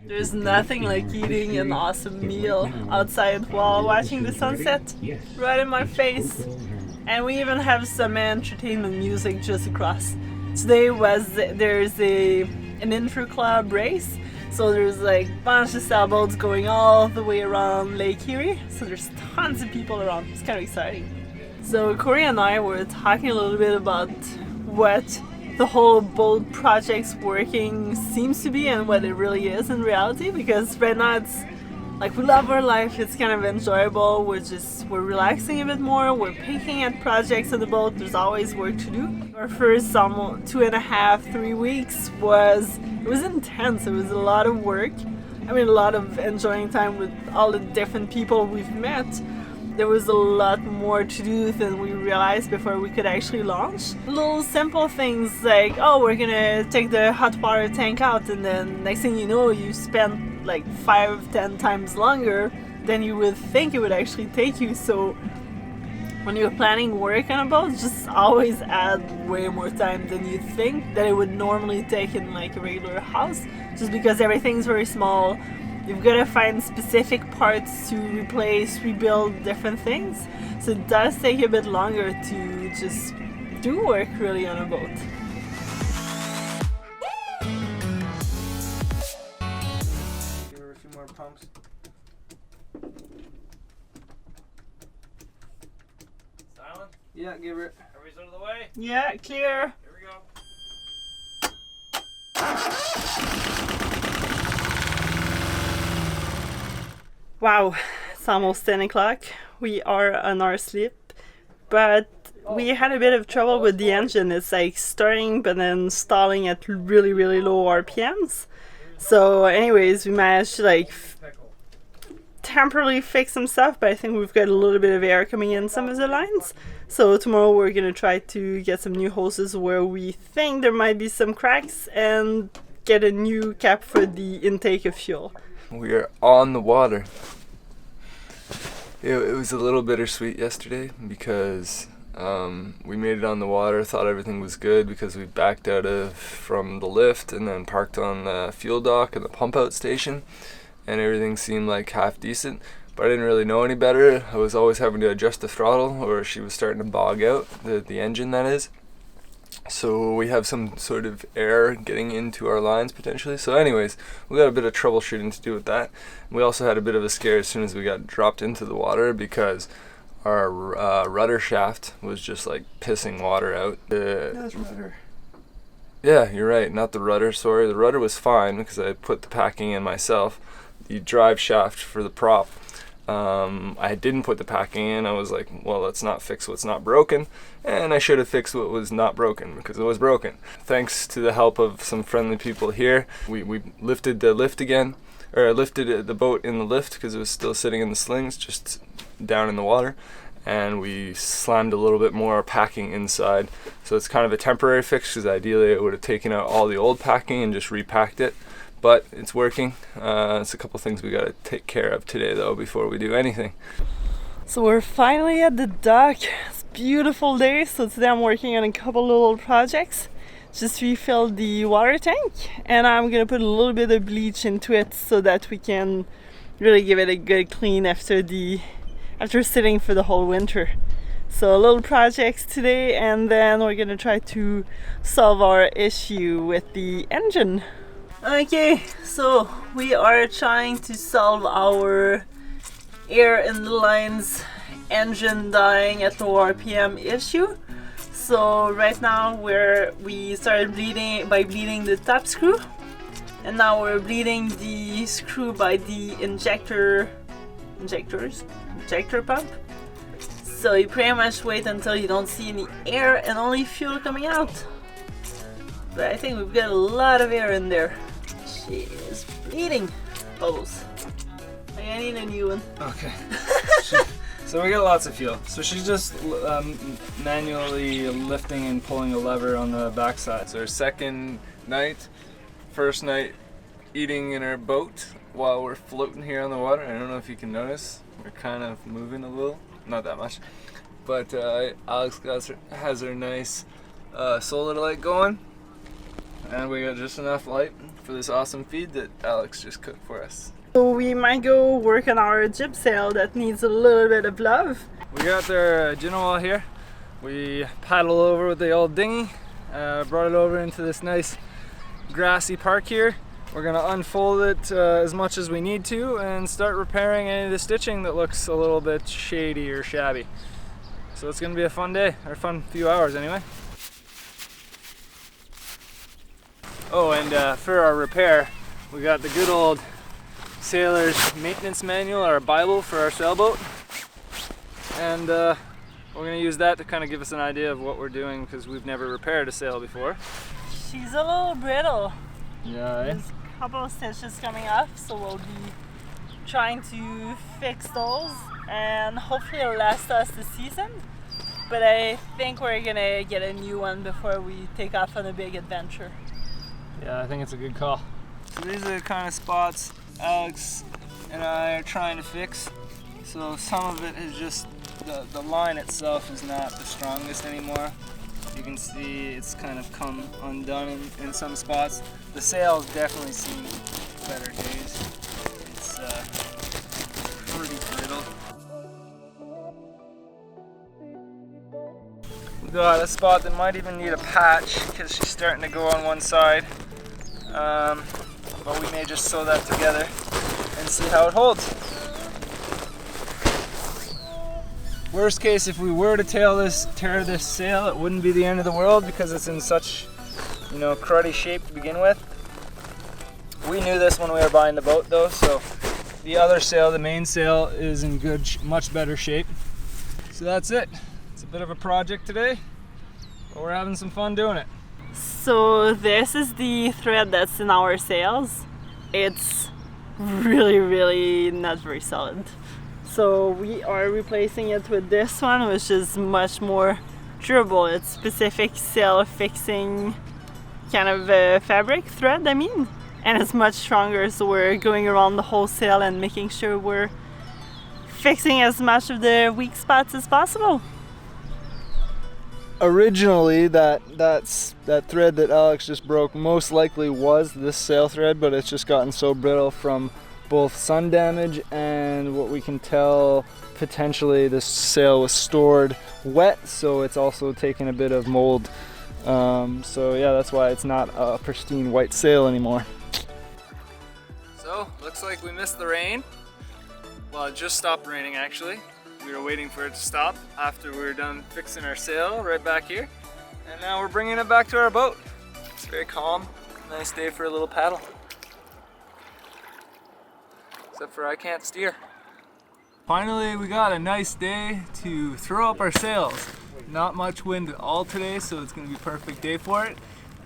There's nothing like eating an awesome meal outside while watching the sunset right in my face. And we even have some entertainment music just across. Today there's an intra-club race, so there's like a bunch of sailboats going all the way around Lake Erie. So there's tons of people around. It's kind of exciting. So Corey and I were talking a little bit about what the whole boat project's working seems to be and what it really is in reality, because right now it's like we love our life, it's kind of enjoyable, we're relaxing a bit more, we're picking at projects on the boat, there's always work to do. Our first 2.5, 3 weeks was intense, it was a lot of work. I mean, a lot of enjoying time with all the different people we've met. There was a lot more to do than we realized before we could actually launch. Little simple things like, oh, we're gonna take the hot water tank out, and then next thing you know, you spend like 5-10 times longer than you would think it would actually take you. So when you're planning work on a boat, just always add way more time than you think that it would normally take in like a regular house, just because everything's very small. You've got to find specific parts to replace, rebuild different things. So it does take a bit longer to just do work really on a boat. Give her a few more pumps. Silent? Yeah, give her. Everybody's out of the way? Yeah, clear. Here we go. Wow, it's almost 10 o'clock. We are on our sleep, but we had a bit of trouble with the engine. It's like starting but then stalling at really, really low RPMs. So anyways, we managed to like temporarily fix some stuff, but I think we've got a little bit of air coming in some of the lines. So tomorrow we're gonna try to get some new hoses where we think there might be some cracks and get a new cap for the intake of fuel. We are on the water. It was a little bittersweet yesterday because we made it on the water, thought everything was good because we backed out from the lift and then parked on the fuel dock and the pump out station, and everything seemed like half decent, but I didn't really know any better. I was always having to adjust the throttle, or she was starting to bog out, the engine that is. So we have some sort of air getting into our lines potentially. So anyways, we got a bit of troubleshooting to do with that. We also had a bit of a scare as soon as we got dropped into the water because our rudder shaft was just like pissing water out. That's rudder. Yeah, you're right, not the rudder, sorry. The rudder was fine because I put the packing in myself. The drive shaft for the prop, I didn't put the packing in. I was like, well, let's not fix what's not broken, and I should have fixed what was not broken because it was broken. Thanks to the help of some friendly people here, we lifted the lift again, or I lifted the boat in the lift because it was still sitting in the slings just down in the water, and we slammed a little bit more packing inside. So it's kind of a temporary fix because ideally I would have taken out all the old packing and just repacked it. But it's working. It's a couple things we gotta take care of today though before we do anything. So we're finally at the dock. It's a beautiful day. So today I'm working on a couple little projects. Just refilled the water tank, and I'm gonna put a little bit of bleach into it so that we can really give it a good clean after sitting for the whole winter. So little projects today, and then we're gonna try to solve our issue with the engine. Okay, so we are trying to solve our air in the lines, engine dying at low RPM issue. So right now we started bleeding the top screw, and now we're bleeding the screw by the injector pump. So you pretty much wait until you don't see any air and only fuel coming out. But I think we've got a lot of air in there. She is bleeding. Bubbles. I need a new one. Okay. So we got lots of fuel. So she's just manually lifting and pulling a lever on the backside. So our second night, first night eating in our boat while we're floating here on the water. I don't know if you can notice, we're kind of moving a little, not that much. But Alex has her nice solar light going, and we got just enough light for this awesome feed that Alex just cooked for us. So we might go work on our jib sail that needs a little bit of love. We got our Genoa here. We paddled over with the old dinghy, brought it over into this nice grassy park here. We're gonna unfold it as much as we need to and start repairing any of the stitching that looks a little bit shady or shabby. So it's gonna be a fun day, or a fun few hours anyway. Oh, and for our repair, we got the good old sailor's maintenance manual, our Bible for our sailboat. And we're gonna use that to kind of give us an idea of what we're doing because we've never repaired a sail before. She's a little brittle. Yeah, There's a couple of stitches coming off, so we'll be trying to fix those and hopefully it'll last us the season. But I think we're gonna get a new one before we take off on a big adventure. Yeah, I think it's a good call. So these are the kind of spots Alex and I are trying to fix. So some of it is just the line itself is not the strongest anymore. You can see it's kind of come undone in some spots. The sail's definitely seen better days. It's pretty brittle. We got a spot that might even need a patch because she's starting to go on one side. But we may just sew that together and see how it holds. Worst case, if we were to tear this sail, it wouldn't be the end of the world because it's in such, cruddy shape to begin with. We knew this when we were buying the boat though, so the other sail, the main sail, is in much better shape. So that's it. It's a bit of a project today, but we're having some fun doing it. So this is the thread that's in our sails. It's really not very solid. So we are replacing it with this one, which is much more durable. It's specific sail fixing kind of fabric thread, I mean. And it's much stronger, so we're going around the whole sail and making sure we're fixing as much of the weak spots as possible. Originally, that thread that Alex just broke most likely was this sail thread, but it's just gotten so brittle from both sun damage and what we can tell potentially this sail was stored wet, so it's also taken a bit of mold. So yeah, that's why it's not a pristine white sail anymore. So, looks like we missed the rain. Well, it just stopped raining actually. We were waiting for it to stop after we were done fixing our sail right back here. And now we're bringing it back to our boat. It's very calm, nice day for a little paddle. Except for I can't steer. Finally, we got a nice day to throw up our sails. Not much wind at all today, so it's gonna be a perfect day for it.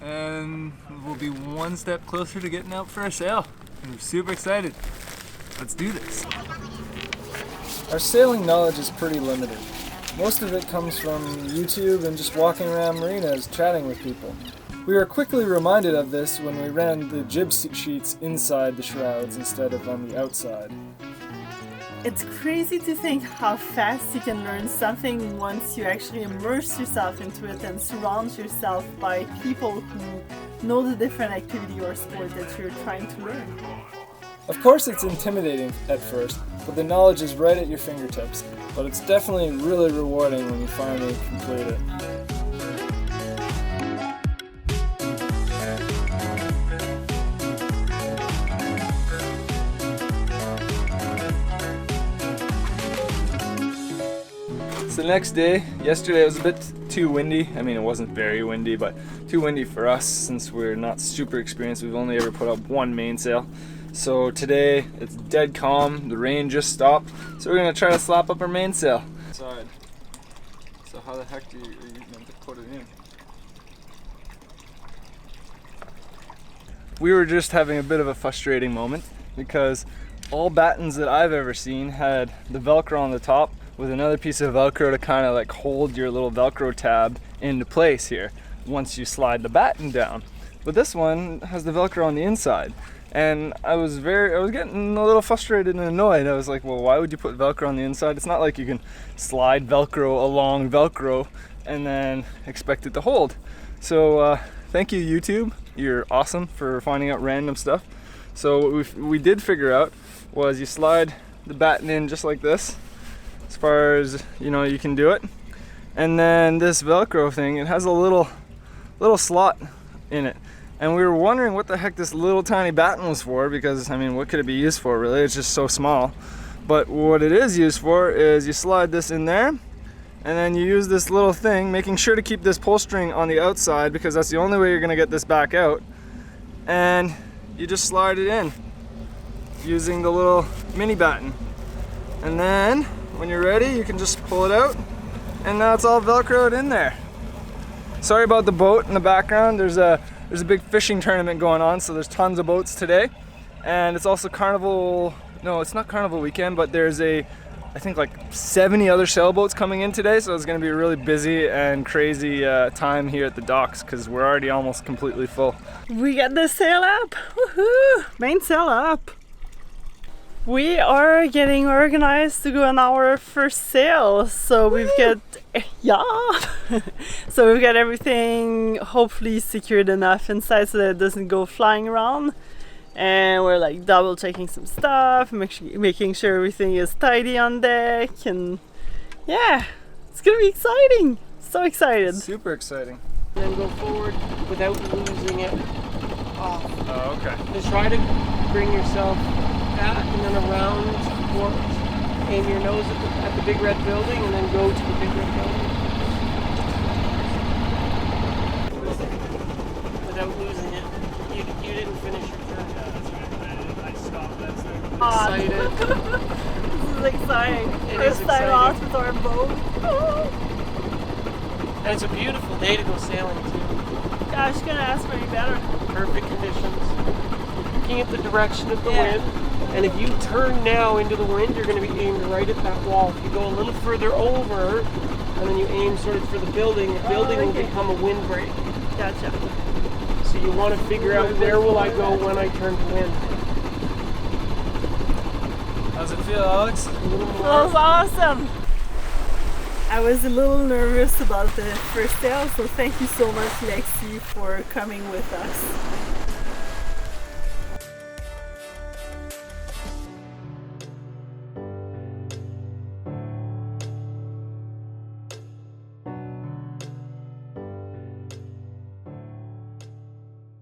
And we'll be one step closer to getting out for a sail. I'm super excited. Let's do this. Our sailing knowledge is pretty limited. Most of it comes from YouTube and just walking around marinas chatting with people. We were quickly reminded of this when we ran the jib sheets inside the shrouds instead of on the outside. It's crazy to think how fast you can learn something once you actually immerse yourself into it and surround yourself by people who know the different activity or sport that you're trying to learn. Of course it's intimidating at first, but the knowledge is right at your fingertips. But it's definitely really rewarding when you finally complete it. It's the next day. Yesterday was a bit too windy. I mean, it wasn't very windy, but too windy for us since we're not super experienced. We've only ever put up one mainsail. So today it's dead calm. The rain just stopped. So we're gonna try to slap up our mainsail. Side. So how the heck are you meant to put it in? We were just having a bit of a frustrating moment because all battens that I've ever seen had the Velcro on the top with another piece of Velcro to kind of like hold your little Velcro tab into place here once you slide the batten down. But this one has the Velcro on the inside. And I was getting a little frustrated and annoyed. I was like, well, why would you put Velcro on the inside? It's not like you can slide Velcro along Velcro and then expect it to hold. So thank you YouTube. You're awesome for finding out random stuff. So what we did figure out was you slide the batten in just like this, as far as you can do it. And then this Velcro thing, it has a little slot in it. And we were wondering what the heck this little tiny batten was for, because I mean, what could it be used for really? It's just so small. But what it is used for is you slide this in there, and then you use this little thing, making sure to keep this pull string on the outside because that's the only way you're gonna get this back out. And you just slide it in using the little mini batten. And then when you're ready, you can just pull it out, and now it's all Velcroed in there. Sorry about the boat in the background. There's a big fishing tournament going on, so there's tons of boats today. And it's also carnival, no, it's not carnival weekend, but there's I think like 70 other sailboats coming in today, so it's gonna be a really busy and crazy time here at the docks because we're already almost completely full. We got the sail up! Woohoo! Main sail up! We are getting organized to go on our first sail, so we've got, so we've got everything hopefully secured enough inside so that it doesn't go flying around. And we're like double checking some stuff, making sure everything is tidy on deck, and yeah, it's gonna be exciting. So excited. Super exciting. Then go forward without losing it off. Oh, okay. Just try to bring yourself back and then around towards. Aim your nose at the big red building and then go to the big red building. Without losing it. You didn't finish your turn. Yeah, that's right. I stopped that second. Excited. This is exciting. It First is time exciting. out with our boat. And it's a beautiful day to go sailing too. Gosh, couldn't ask for any better. Perfect conditions. Looking at the direction of the Yeah. wind. And if you turn now into the wind, you're going to be aimed right at that wall. If you go a little further over, and then you aim sort of for the building will okay. become a windbreak. Gotcha. So you want to figure out where will I go when I turn to wind. How's it feel, Alex? A little That more. was awesome. I was a little nervous about the first sail, so thank you so much, Lexi, for coming with us.